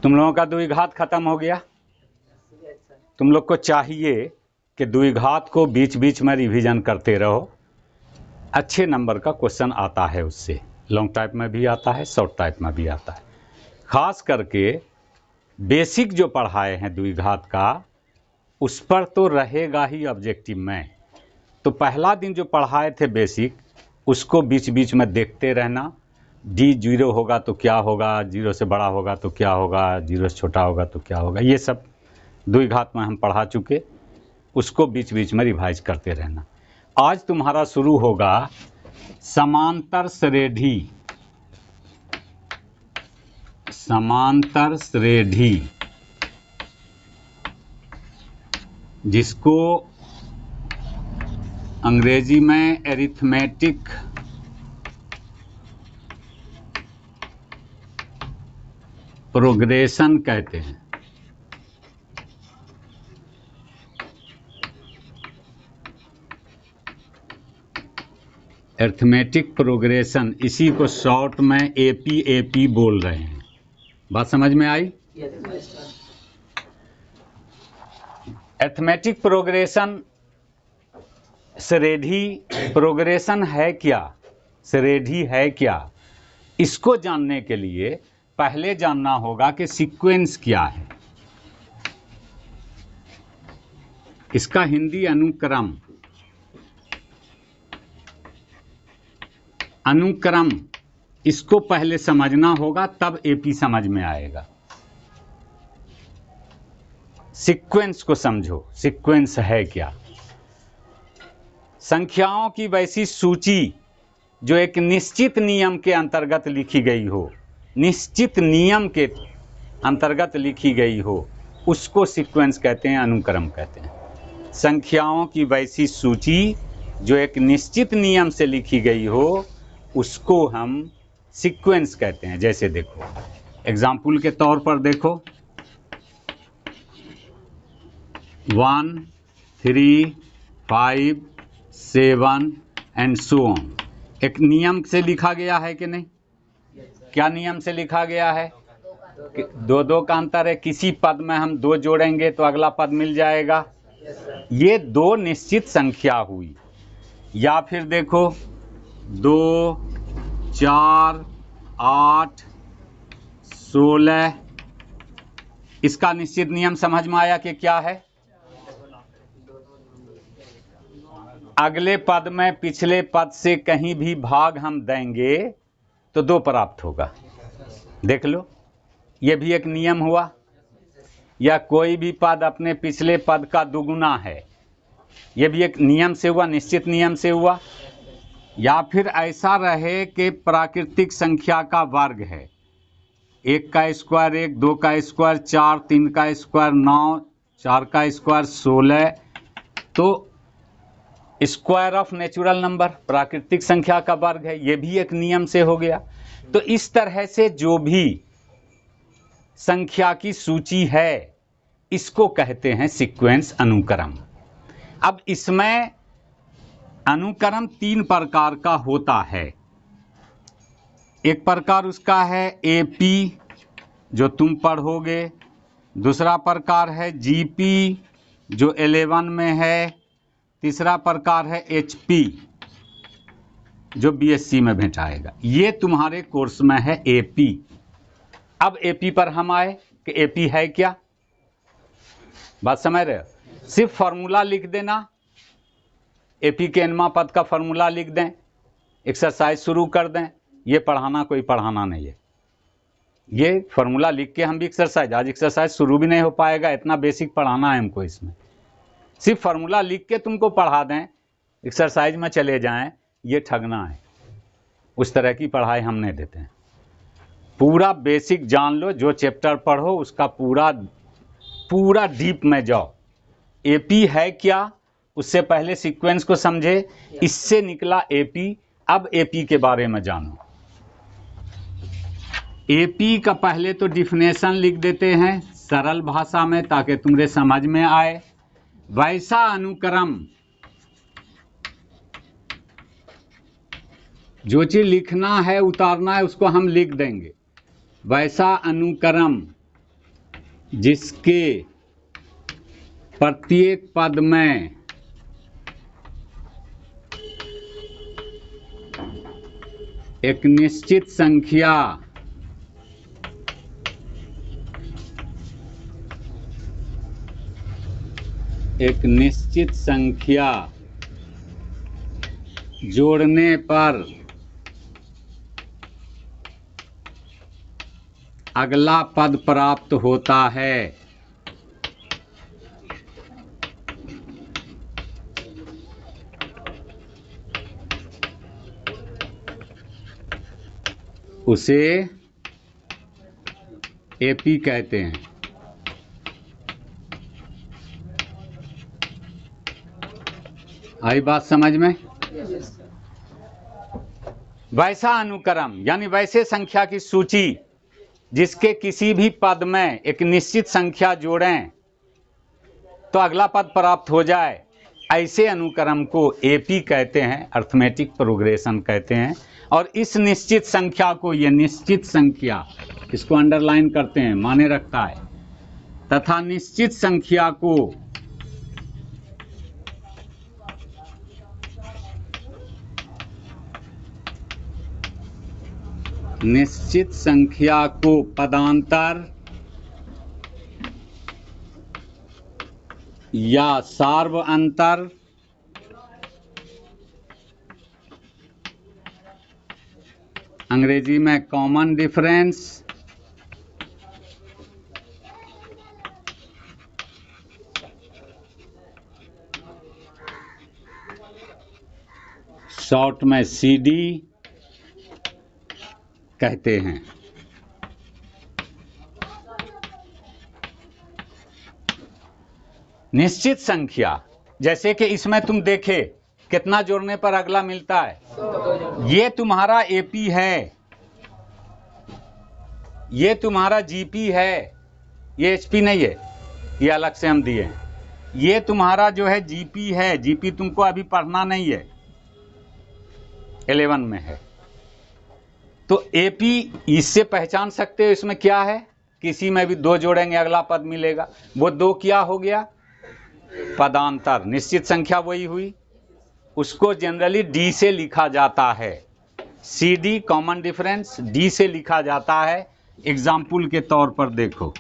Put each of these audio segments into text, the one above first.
तुम लोगों का द्विघात खत्म हो गया। तुम लोग को चाहिए कि द्विघात को बीच बीच में रिवीजन करते रहो। अच्छे नंबर का क्वेश्चन आता है उससे, लॉन्ग टाइप में भी आता है, शॉर्ट टाइप में भी आता है। खास करके बेसिक जो पढ़ाए हैं द्विघात का, उस पर तो रहेगा ही ऑब्जेक्टिव में। तो पहला दिन जो पढ़ाए थे बेसिक, उसको बीच बीच में देखते रहना। डी 0 होगा तो क्या होगा, 0 से बड़ा होगा तो क्या होगा, 0 से छोटा होगा तो क्या होगा, ये सब द्विघात में हम पढ़ा चुके। उसको बीच बीच में रिवाइज करते रहना। आज तुम्हारा शुरू होगा समांतर श्रेणी। समांतर श्रेणी, जिसको अंग्रेजी में एरिथमेटिक प्रोग्रेशन कहते हैं। अरिथमेटिक प्रोग्रेशन, इसी को शॉर्ट में एपी बोल रहे हैं। बात समझ में आई? अरिथमेटिक प्रोग्रेशन, श्रेणी प्रोग्रेशन है क्या, श्रेणी है क्या, इसको जानने के लिए पहले जानना होगा कि सीक्वेंस क्या है। इसका हिंदी अनुक्रम। अनुक्रम, इसको पहले समझना होगा, तब एपी समझ में आएगा। सीक्वेंस को समझो, सीक्वेंस है क्या। संख्याओं की वैसी सूची जो एक निश्चित नियम के अंतर्गत लिखी गई हो, निश्चित नियम के अंतर्गत लिखी गई हो, उसको सीक्वेंस कहते हैं, अनुक्रम कहते हैं। संख्याओं की वैसी सूची जो एक निश्चित नियम से लिखी गई हो, उसको हम सीक्वेंस कहते हैं। जैसे देखो, एग्जाम्पल के तौर पर देखो, 1, 3, 5, 7 एंड सो ऑन। एक नियम से लिखा गया है कि नहीं? क्या नियम से लिखा गया है? दो दो का अंतर है। किसी पद में हम 2 जोड़ेंगे तो अगला पद मिल जाएगा। ये 2 निश्चित संख्या हुई। या फिर देखो, 2, 4, 8, 16, इसका निश्चित नियम समझ में आया कि क्या है? अगले पद में पिछले पद से कहीं भी भाग हम देंगे तो 2 प्राप्त होगा। देख लो, ये भी एक नियम हुआ। या कोई भी पद अपने पिछले पद का दुगुना है, ये भी एक नियम से हुआ, निश्चित नियम से हुआ। या फिर ऐसा रहे कि प्राकृतिक संख्या का वर्ग है, 1 का स्क्वायर 1, 2 का स्क्वायर 4, 3 का स्क्वायर 9, 4 का स्क्वायर 16, तो स्क्वायर ऑफ नेचुरल नंबर प्राकृतिक संख्या का वर्ग है, ये भी एक नियम से हो गया। तो इस तरह से जो भी संख्या की सूची है, इसको कहते हैं सीक्वेंस, अनुक्रम। अब इसमें अनुक्रम 3 प्रकार का होता है। एक प्रकार उसका है एपी, जो तुम पढ़ोगे। दूसरा प्रकार है जीपी, जो 11 में है। तीसरा प्रकार है एचपी, जो बीएससी में भेंटाएगा। ये तुम्हारे कोर्स में है एपी। अब एपी पर हम आए कि एपी है क्या। बात समझ रहे हो? सिर्फ फॉर्मूला लिख देना, एपी के nवां पद का फॉर्मूला लिख दें, एक्सरसाइज शुरू कर दें, ये पढ़ाना कोई पढ़ाना नहीं है। ये फॉर्मूला लिख के हम भी आज एक्सरसाइज शुरू भी नहीं हो पाएगा, इतना बेसिक पढ़ाना है हमको। इसमें सिर्फ फॉर्मूला लिख के तुमको पढ़ा दें, एक्सरसाइज में चले जाएं, ये ठगना है। उस तरह की पढ़ाई हम नहीं देते हैं। पूरा बेसिक जान लो, जो चैप्टर पढ़ो उसका पूरा डीप में जाओ। एपी है क्या, उससे पहले सीक्वेंस को समझे, इससे निकला एपी। अब एपी के बारे में जानो। एपी का पहले तो डिफिनेशन लिख देते हैं सरल भाषा में, ताकि तुम्हारे समझ में आए। वैसा अनुक्रम, जो चीज लिखना है, उतारना है, उसको हम लिख देंगे। वैसा अनुक्रम जिसके प्रत्येक पद में एक निश्चित संख्या जोड़ने पर अगला पद प्राप्त होता है। उसे एपी कहते हैं। आई बात समझ में? वैसा अनुक्रम यानी वैसे संख्या की सूची जिसके किसी भी पद में एक निश्चित संख्या जोड़ें तो अगला पद प्राप्त हो जाए, ऐसे अनुक्रम को एपी कहते हैं, अर्थमेटिक प्रोग्रेशन कहते हैं। और इस निश्चित संख्या को, ये निश्चित संख्या, इसको अंडरलाइन करते हैं, माने रखता है, तथा निश्चित संख्या को पदांतर या सार्वअंतर अंग्रेजी में कॉमन डिफरेंस शॉर्ट में सीडी कहते हैं। निश्चित संख्या जैसे कि इसमें तुम देखे कितना जोड़ने पर अगला मिलता है, ये तुम्हारा एपी है, ये तुम्हारा जीपी है, ये एचपी नहीं है, ये अलग से हम दिए हैं। ये तुम्हारा जो है जीपी है, जीपी तुमको अभी पढ़ना नहीं है, 11 में है। तो एपी इससे पहचान सकते हो, इसमें क्या है, किसी में भी 2 जोड़ेंगे अगला पद मिलेगा। वो 2 क्या हो गया, पदांतर, निश्चित संख्या वही हुई। उसको जनरली डी से लिखा जाता है, सीडी कॉमन डिफरेंस डी से लिखा जाता है। एग्जाम्पल के तौर पर देखो,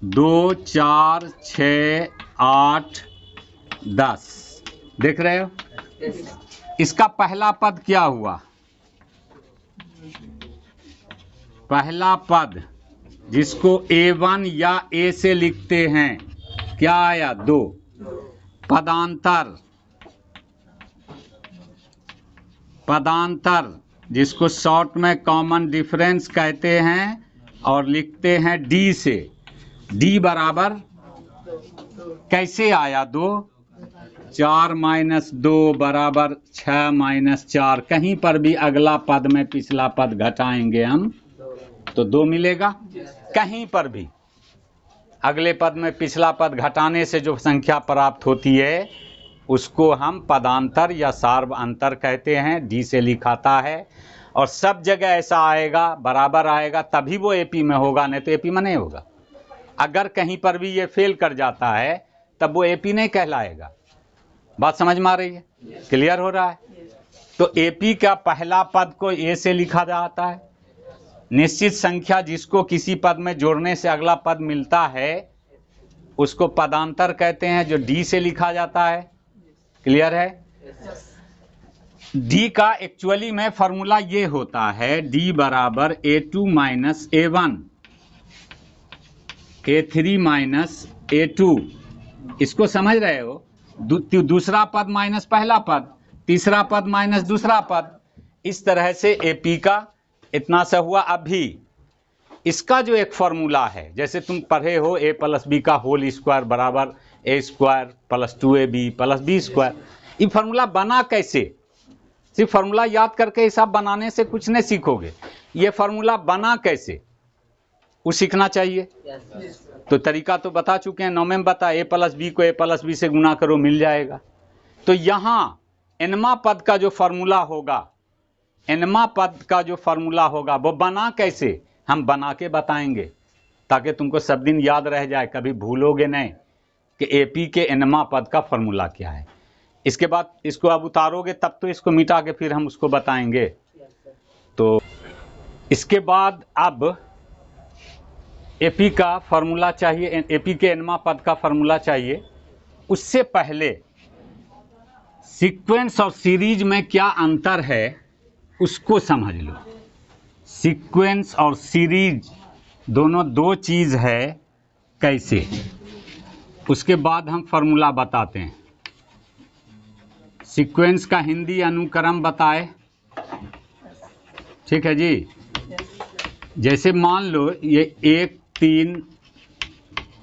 2, 4, 6, 8, 10 देख रहे हो। इसका पहला पद क्या हुआ, पहला पद जिसको A1 या A से लिखते हैं, क्या आया, 2। पदांतर जिसको शॉर्ट में कॉमन डिफरेंस कहते हैं और लिखते हैं D से, D बराबर कैसे आया, 2, 4 - 2 बराबर 6 - 4। कहीं पर भी अगला पद में पिछला पद घटाएंगे हम तो 2 मिलेगा। कहीं पर भी अगले पद में पिछला पद घटाने से जो संख्या प्राप्त होती है उसको हम पदांतर या सार्वअंतर कहते हैं, डी से लिखाता है। और सब जगह ऐसा आएगा, बराबर आएगा, तभी वो एपी में होगा, नहीं तो एपी में नहीं होगा। अगर कहीं पर भी ये फेल कर जाता है तब वो एपी नहीं कहलाएगा। बात समझ में आ रही है, क्लियर हो रहा है? तो एपी का पहला पद को ए से लिखा जाता है, निश्चित संख्या जिसको किसी पद में जोड़ने से अगला पद मिलता है उसको पदांतर कहते हैं, जो डी से लिखा जाता है। क्लियर है? डी का एक्चुअली में फॉर्मूला ये होता है, डी बराबर A2 - A1, A3 - A2। इसको समझ रहे हो? दूसरा पद माइनस पहला पद, तीसरा पद माइनस दूसरा पद, इस तरह से एपी का इतना सा हुआ। अभी इसका जो एक फॉर्मूला है, जैसे तुम पढ़े हो a + b का होल स्क्वायर बराबर a² + 2ab + b²। ये फॉर्मूला बना कैसे? सिर्फ फॉर्मूला याद करके हिसाब बनाने से कुछ नहीं सीखोगे। ये फॉर्मूला बना कैसे वो सीखना चाहिए। तो तरीका तो बता चुके हैं, 9 में बता, a + b को a + b से गुना करो मिल जाएगा। तो यहाँ nवां पद का जो फॉर्मूला होगा, nवां पद का जो फॉर्मूला होगा वो बना कैसे, हम बना के बताएंगे। ताकि तुमको सब दिन याद रह जाए, कभी भूलोगे नहीं कि एपी के एनमा पद का फॉर्मूला क्या है। इसके बाद इसको अब उतारोगे तब तो इसको मिटा के फिर हम उसको बताएंगे। तो इसके बाद अब एपी का फॉर्मूला चाहिए, एपी के एनमा पद का फॉर्मूला चाहिए। उससे पहले सीक्वेंस और सीरीज में क्या अंतर है उसको समझ लो। सीक्वेंस और सीरीज दोनों दो चीज़ है, कैसे, उसके बाद हम फॉर्मूला बताते हैं। सीक्वेंस का हिंदी अनुक्रम बताए, ठीक है जी। जैसे मान लो ये 1 3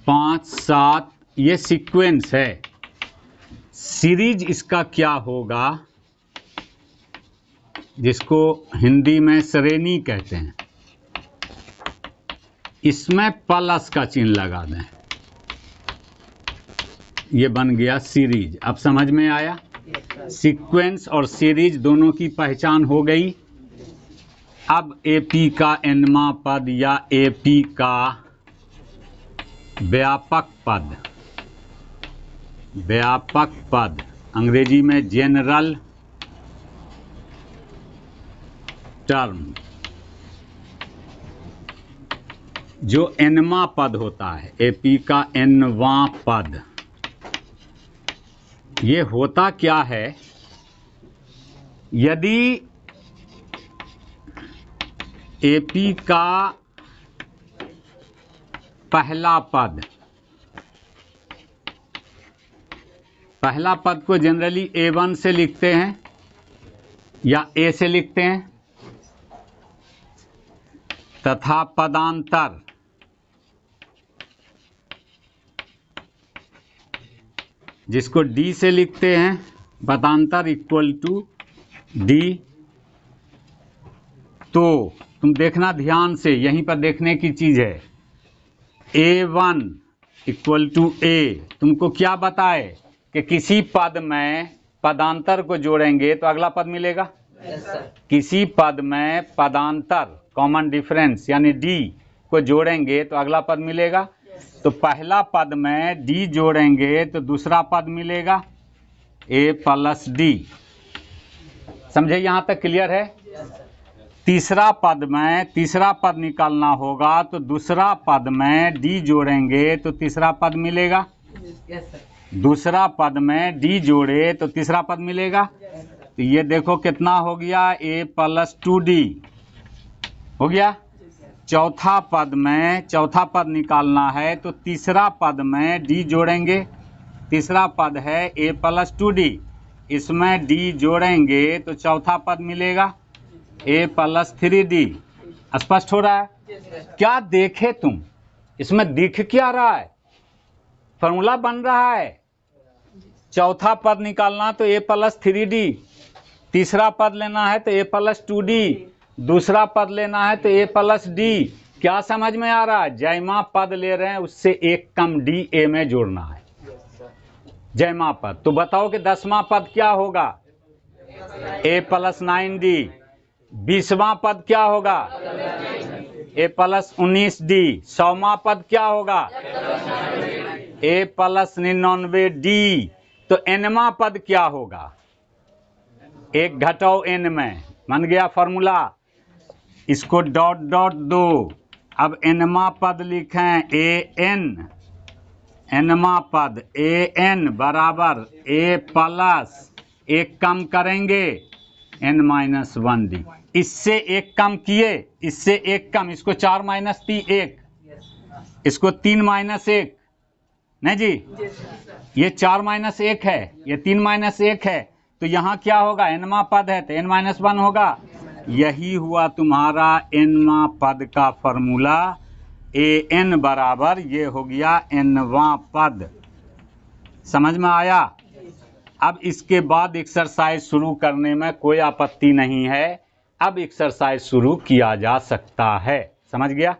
5 7 ये सीक्वेंस है। सीरीज इसका क्या होगा, जिसको हिंदी में श्रेणी कहते हैं। इसमें प्लस का चिन्ह लगा दें, ये बन गया सीरीज। अब समझ में आया? सीक्वेंस और सीरीज दोनों की पहचान हो गई। अब एपी का एनमा पद या एपी का व्यापक पद, व्यापक पद अंग्रेजी में जनरल टर्म, जो एनवा पद होता है, एपी का एनवा पद, ये होता क्या है, यदि एपी का पहला पद, पहला पद को जनरली A1 से लिखते हैं या A से लिखते हैं, तथा पदांतर जिसको D से लिखते हैं, पदांतर इक्वल टू D। तो तुम देखना ध्यान से, यहीं पर देखने की चीज है। A1 इक्वल टू A तुमको क्या बताए कि किसी पद में पदांतर को जोड़ेंगे तो अगला पद मिलेगा। किसी पद में पदांतर कॉमन डिफरेंस यानी D को जोड़ेंगे तो अगला पद मिलेगा। तो पहला पद में D जोड़ेंगे तो दूसरा पद मिलेगा A प्लस D। समझे? यहाँ तक क्लियर है? तीसरा पद में तीसरा पद निकालना होगा तो दूसरा पद में D जोड़ेंगे तो तीसरा पद मिलेगा। दूसरा पद में D जोड़े तो तीसरा पद मिलेगा। तो ये देखो कितना हो गया, A प्लस 2D हो गया। चौथा पद में चौथा पद निकालना है तो तीसरा पद में D जोड़ेंगे, तीसरा पद है A प्लस 2D, इसमें D जोड़ेंगे तो चौथा पद मिलेगा A प्लस 3D। स्पष्ट हो रहा है? क्या देखे तुम, इसमें दिख क्या रहा है? फॉर्मूला बन रहा है। चौथा पद निकालना तो A प्लस 3D, तीसरा पद लेना है तो A प्लस 2D, दूसरा पद लेना है तो A प्लस D। क्या समझ में आ रहा है? जैमा पद ले रहे हैं उससे एक कम D A में जोड़ना है, जैमा पद। तो बताओ कि 10वां पद क्या होगा? A plus 9D। 20वां पद क्या होगा? A plus 19D। 100वां पद क्या होगा? A plus 99D। तो एनवा पद क्या होगा? 1 घटाओ n में, बन गया फॉर्मूला। इसको डॉट डॉट दो। अब एनवा पद लिखें an, एनवा पद an बराबर A प्लस, एक कम करेंगे n-1D। इससे एक कम किए, इससे एक कम, इसको 4 माइनस 3 1, इसको 3 माइनस 1, नहीं जी, ये 4 माइनस 1 है, ये 3 माइनस 1 है। तो यहाँ क्या होगा? एनवा पद है तो n-1 होगा। यही हुआ तुम्हारा एनवा पद का फॉर्मूला। an बराबर ये हो गया nवा पद। समझ में आया? अब इसके बाद एक्सरसाइज शुरू करने में कोई आपत्ति नहीं है। अब एक्सरसाइज शुरू किया जा सकता है। समझ गया?